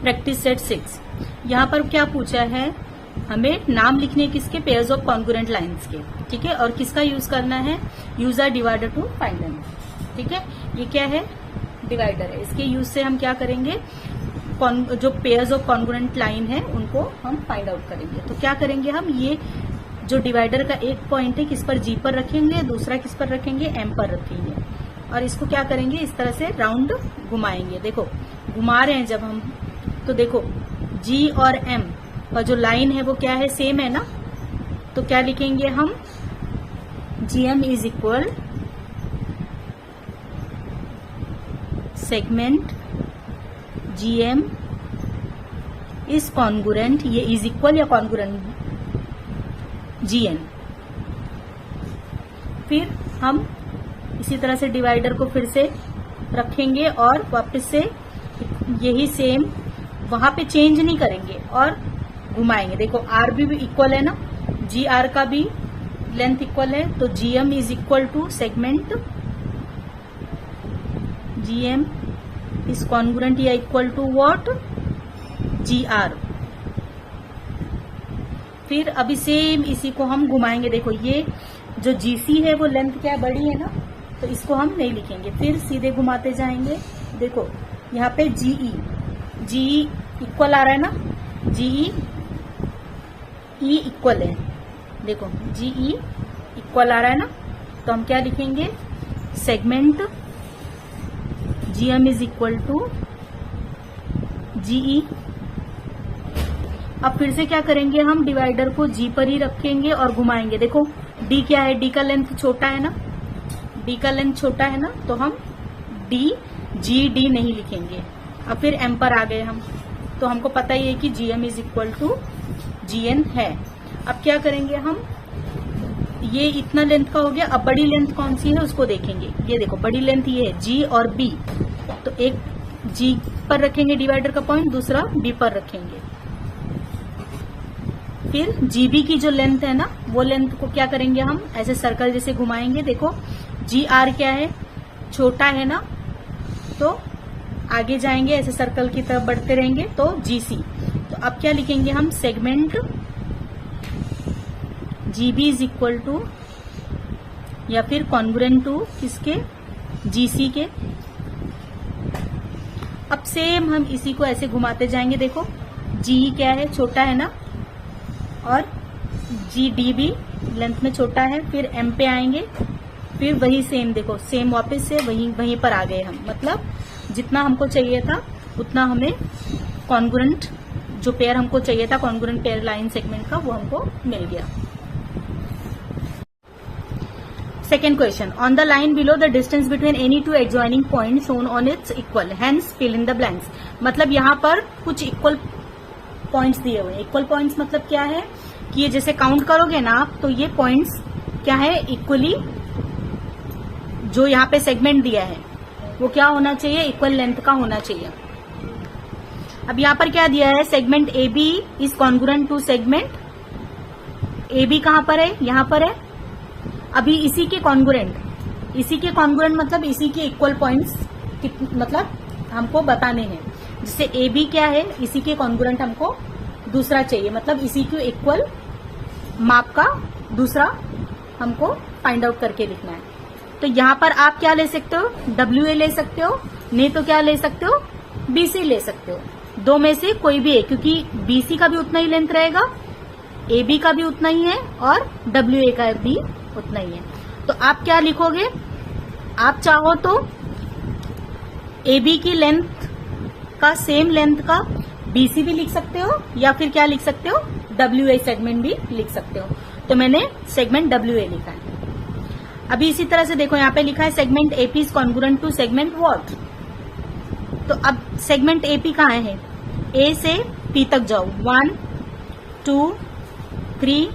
Practice set 6। यहाँ पर क्या पूछा है, हमें नाम लिखने किसके, पेयर्स ऑफ कॉन्ग्रुएंट लाइंस के, ठीक है। और किसका यूज करना है, use our divider to find them, ठीक है। ये क्या है, डिवाइडर है। इसके यूज से हम क्या करेंगे, जो पेयर्स ऑफ कॉन्ग्रुएंट लाइन है उनको हम फाइंड आउट करेंगे। तो क्या करेंगे हम, ये जो डिवाइडर का एक पॉइंट है किस पर, जी पर रखेंगे, दूसरा किस पर रखेंगे, एम पर रखेंगे। और इसको क्या करेंगे, इस तरह से राउंड घुमाएंगे। देखो घुमा रहे हैं जब हम, तो देखो जी और एम का जो लाइन है वो क्या है, सेम है ना। तो क्या लिखेंगे हम, GM is equal segment GM is congruent, ये इज इक्वल या कॉन्ग्रुएंट GN। फिर हम इसी तरह से डिवाइडर को फिर से रखेंगे और वापस से यही सेम, वहां पे चेंज नहीं करेंगे और घुमाएंगे। देखो आर भी इक्वल है ना, GR का भी लेंथ इक्वल है, तो GM is equal to segment GM is congruent या इक्वल टू व्हाट, GR। फिर अभी सेम इसी को हम घुमाएंगे। देखो ये जो GC है वो लेंथ क्या है, बड़ी है ना, तो इसको हम नहीं लिखेंगे। फिर सीधे घुमाते जाएंगे। देखो यहाँ पे GE इक्वल आ रहा है ना, GE इक्वल है, देखो GE इक्वल आ रहा है ना, तो हम क्या लिखेंगे, segment GM is equal to GE। अब फिर से क्या करेंगे, हम डिवाइडर को G पर ही रखेंगे और घुमाएंगे। देखो D क्या है, D का लेंथ छोटा है ना, D का लेंथ छोटा है ना, तो हम GD नहीं लिखेंगे। अब फिर M पर आ गए हम, तो हमको पता ही है कि GM is equal to GN है। अब क्या करेंगे हम, ये इतना लेंथ का हो गया। अब बड़ी लेंथ कौन सी है उसको देखेंगे। ये देखो बड़ी लेंथ ये है G और B, तो एक G पर रखेंगे डिवाइडर का पॉइंट, दूसरा B पर रखेंगे। फिर GB की जो लेंथ है ना, वो लेंथ को क्या करेंगे हम, ऐसे सर्कल जैसे घुमाएंगे। देखो GR क्या है, छोटा है ना, तो आगे जाएंगे ऐसे सर्कल की तरफ बढ़ते रहेंगे, तो GC। तो अब क्या लिखेंगे हम, segment GB is equal to या फिर कॉन्ग्रुएंट टू किसके, GC के। अब सेम हम इसी को ऐसे घुमाते जाएंगे। देखो GE क्या है, छोटा है ना, और GD भी लेंथ में छोटा है। फिर M पे आएंगे, फिर वही सेम, देखो सेम वापस से वहीं पर आ गए हम। मतलब जितना हमको चाहिए था उतना हमें कॉन्ग्रुएंट, जो पेयर हमको चाहिए था कॉन्ग्रुएंट पेयर लाइन सेगमेंट का, वो हमको मिल गया। Second question, on the line below the distance between any two adjoining point shown on it's equal, hence fill in the blanks. मतलब यहाँ पर कुछ इक्वल पॉइंट्स दिए हुए हैं। इक्वल पॉइंट्स मतलब क्या है कि ये जैसे काउंट करोगे ना आप, तो ये पॉइंट्स क्या है, इक्वली जो यहाँ पे सेगमेंट दिया है वो क्या होना चाहिए, इक्वल लेंथ का होना चाहिए। अब यहाँ पर क्या दिया है, segment AB is congruent to segment AB। कहाँ पर है, यहाँ पर है। अभी इसी के कॉन्ग्रुएंट मतलब इसी के इक्वल पॉइंट्स मतलब हमको बताने हैं। जैसे AB क्या है, इसी के कॉन्ग्रुएंट हमको दूसरा चाहिए, मतलब इसी के इक्वल माप का दूसरा हमको फाइंड आउट करके लिखना है। तो यहाँ पर आप क्या ले सकते हो, WA ले सकते हो, नहीं तो क्या ले सकते हो, BC ले सकते हो। दो में से कोई भी है, क्योंकि BC का भी उतना ही लेंथ रहेगा, AB का भी उतना ही है और WA का भी उतना ही है। तो आप क्या लिखोगे, आप चाहो तो AB की लेंथ का सेम लेंथ का BC भी लिख सकते हो, या फिर क्या लिख सकते हो, WA सेगमेंट भी लिख सकते हो। तो मैंने सेगमेंट WA लिखा है। अभी इसी तरह से देखो यहाँ पे लिखा है segment AP is congruent to segment what. तो अब सेगमेंट AP कहाँ है, A से P तक जाओ, 1 2 3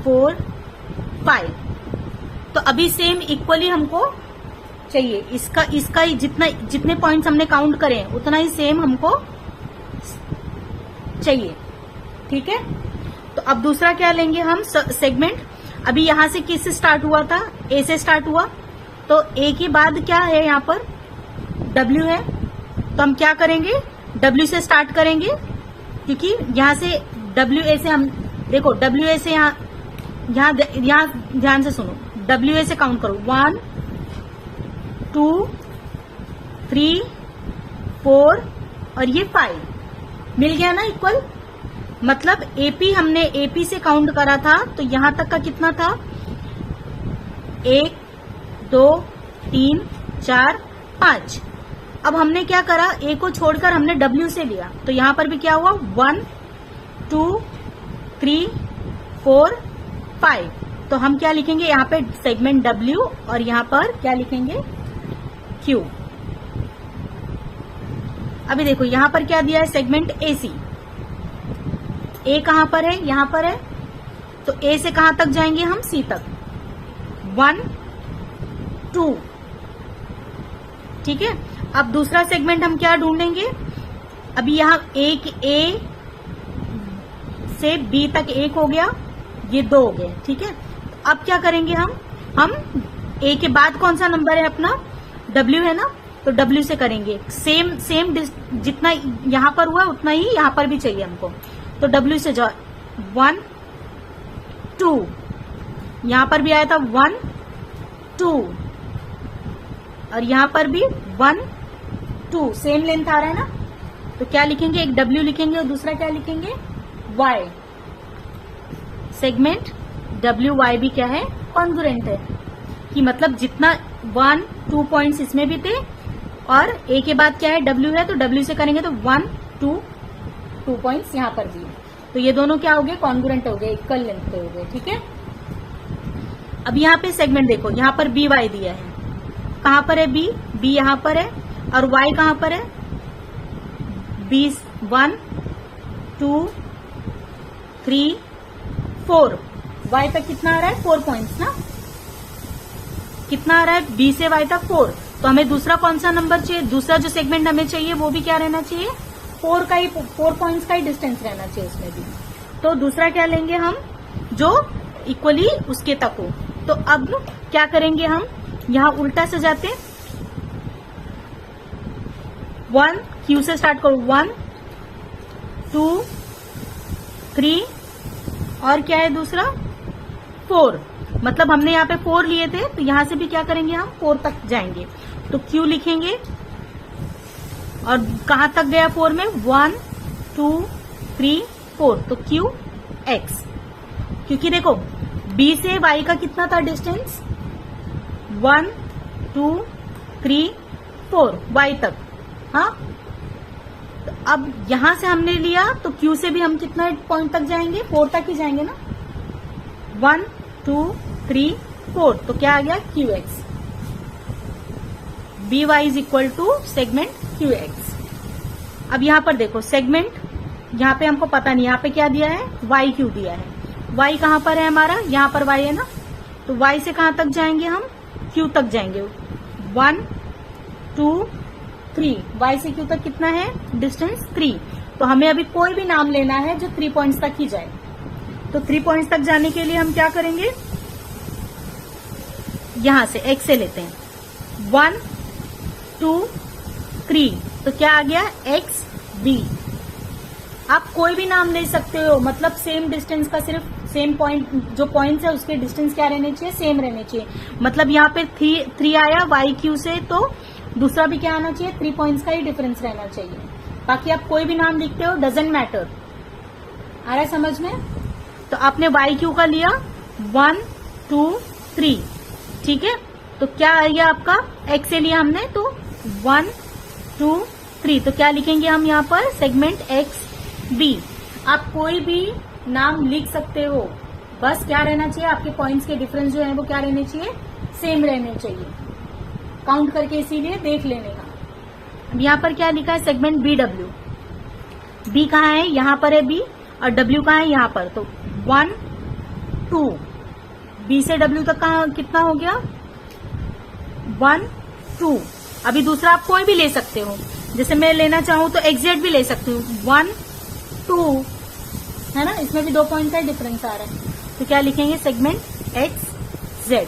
4 5। तो अभी सेम इक्वली हमको चाहिए, इसका ही जितने पॉइंट्स हमने काउंट करे उतना ही सेम हमको चाहिए, ठीक है। तो अब दूसरा क्या लेंगे हम, सेगमेंट। अभी यहां से किस से स्टार्ट हुआ था, A से स्टार्ट हुआ, तो A के बाद क्या है यहाँ पर W है। तो हम क्या करेंगे, W से स्टार्ट करेंगे, क्योंकि यहां से WA से हम देखो, WA से यहाँ ध्यान से सुनो, WA से काउंट करो 1 2 3 4 और ये 5 मिल गया ना इक्वल। मतलब AP हमने AP से काउंट करा था तो यहां तक का कितना था 1 2 3 4 5। अब हमने क्या करा, A को छोड़कर हमने W से लिया तो यहां पर भी क्या हुआ 1 2 3 4 5। तो हम क्या लिखेंगे यहाँ पे सेगमेंट W और यहाँ पर क्या लिखेंगे Q। अभी देखो यहाँ पर क्या दिया है सेगमेंट AC। A कहां पर है, यहां पर है, तो A से कहां तक जाएंगे हम C तक 1 2। ठीक है, अब दूसरा सेगमेंट हम क्या ढूंढेंगे, अभी यहाँ एक A से B तक 1 हो गया, ये 2 हो गए। ठीक है, अब क्या करेंगे हम A के बाद कौन सा नंबर है अपना W है ना, तो W से करेंगे सेम जितना यहां पर हुआ उतना ही यहां पर भी चाहिए हमको। तो W से जाओ 1 2, यहां पर भी आया था 1 2 और यहां पर भी 1 2, सेम लेंथ आ रहा है ना। तो क्या लिखेंगे, एक W लिखेंगे और दूसरा क्या लिखेंगे Y। सेगमेंट WY भी क्या है कॉन्ग्रुएंट है, कि मतलब जितना 1 2 पॉइंट्स इसमें भी थे और A के बाद क्या है W है, तो W से करेंगे तो 1 2 पॉइंट्स यहाँ पर भी, तो ये दोनों क्या हो गए कॉन्ग्रुएंट हो गए, इक्वल लेंथ पे हो गए। ठीक है, अब यहाँ पे सेगमेंट देखो, यहाँ पर BY दिया है, कहां पर है B यहाँ पर है और Y कहां पर है B 1 2 3 4। Y पे कितना आ रहा है 4 पॉइंट्स ना, कितना आ रहा है B से Y तक 4। तो हमें दूसरा कौन सा नंबर चाहिए, दूसरा जो सेगमेंट हमें चाहिए वो भी क्या रहना चाहिए 4 पॉइंट्स का ही डिस्टेंस रहना चाहिए उसमें भी। तो दूसरा क्या लेंगे हम जो इक्वली उसके तक हो। तो अब क्या करेंगे हम, यहां उल्टा से जाते 1 Q से स्टार्ट करो 1 2 3 और क्या है दूसरा 4। मतलब हमने यहाँ पे 4 लिए थे तो यहां से भी क्या करेंगे हम 4 तक जाएंगे, तो Q लिखेंगे और कहां तक गया 4 में 1 2 3 4, तो QX। क्योंकि देखो B से Y का कितना था डिस्टेंस 1 2 3 4 Y तक। हाँ, तो अब यहां से हमने लिया तो Q से भी हम कितना पॉइंट तक जाएंगे 4 तक ही जाएंगे ना, 1 2 3 4, तो क्या आ गया QX। BY is equal to segment QX। अब यहां पर देखो सेगमेंट, यहां पे हमको पता नहीं, यहां पे क्या दिया है YQ दिया है। Y कहां पर है हमारा, यहां पर Y है ना, तो Y से कहां तक जाएंगे हम Q तक जाएंगे 1 2 3। Y से Q तक कितना है डिस्टेंस 3। तो हमें अभी कोई भी नाम लेना है जो 3 पॉइंट्स तक ही जाए। तो 3 पॉइंट्स तक जाने के लिए हम क्या करेंगे, यहां से X से लेते हैं 1 2 3, तो क्या आ गया XB। आप कोई भी नाम ले सकते हो, मतलब सेम डिस्टेंस का, सिर्फ सेम पॉइंट जो पॉइंट्स है उसके डिस्टेंस क्या रहने चाहिए सेम रहने चाहिए। मतलब यहाँ पे 3 आया YQ से, तो दूसरा भी क्या आना चाहिए 3 पॉइंट्स का ही डिफरेंस रहना चाहिए। बाकी आप कोई भी नाम लिखते हो डजेंट मैटर। आ रहा है समझ में। तो आपने YQ का लिया 1 2 3, ठीक है, तो क्या आ गया आपका X से लिया हमने तो 1 2 3, तो क्या लिखेंगे हम यहाँ पर सेगमेंट XB। आप कोई भी नाम लिख सकते हो, बस क्या रहना चाहिए आपके पॉइंट्स के डिफरेंस जो है वो क्या रहने चाहिए सेम रहने चाहिए, काउंट करके इसीलिए देख लेने का। अब यहाँ पर क्या लिखा है सेगमेंट BW। B कहाँ है, यहाँ पर है B, और W कहाँ है यहाँ पर, तो 1 2, B से W तक कहाँ कितना हो गया 1 2। अभी दूसरा आप कोई भी ले सकते हो, जैसे मैं लेना चाहूं तो XZ भी ले सकती हूँ 1 2, है ना, इसमें भी 2 पॉइंट का डिफरेंस आ रहा है। तो क्या लिखेंगे सेगमेंट XZ।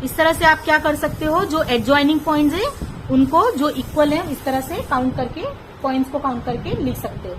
इस तरह से आप क्या कर सकते हो, जो एडजॉइनिंग पॉइंट्स है उनको जो इक्वल है इस तरह से काउंट करके, पॉइंट्स को काउंट करके लिख सकते हो।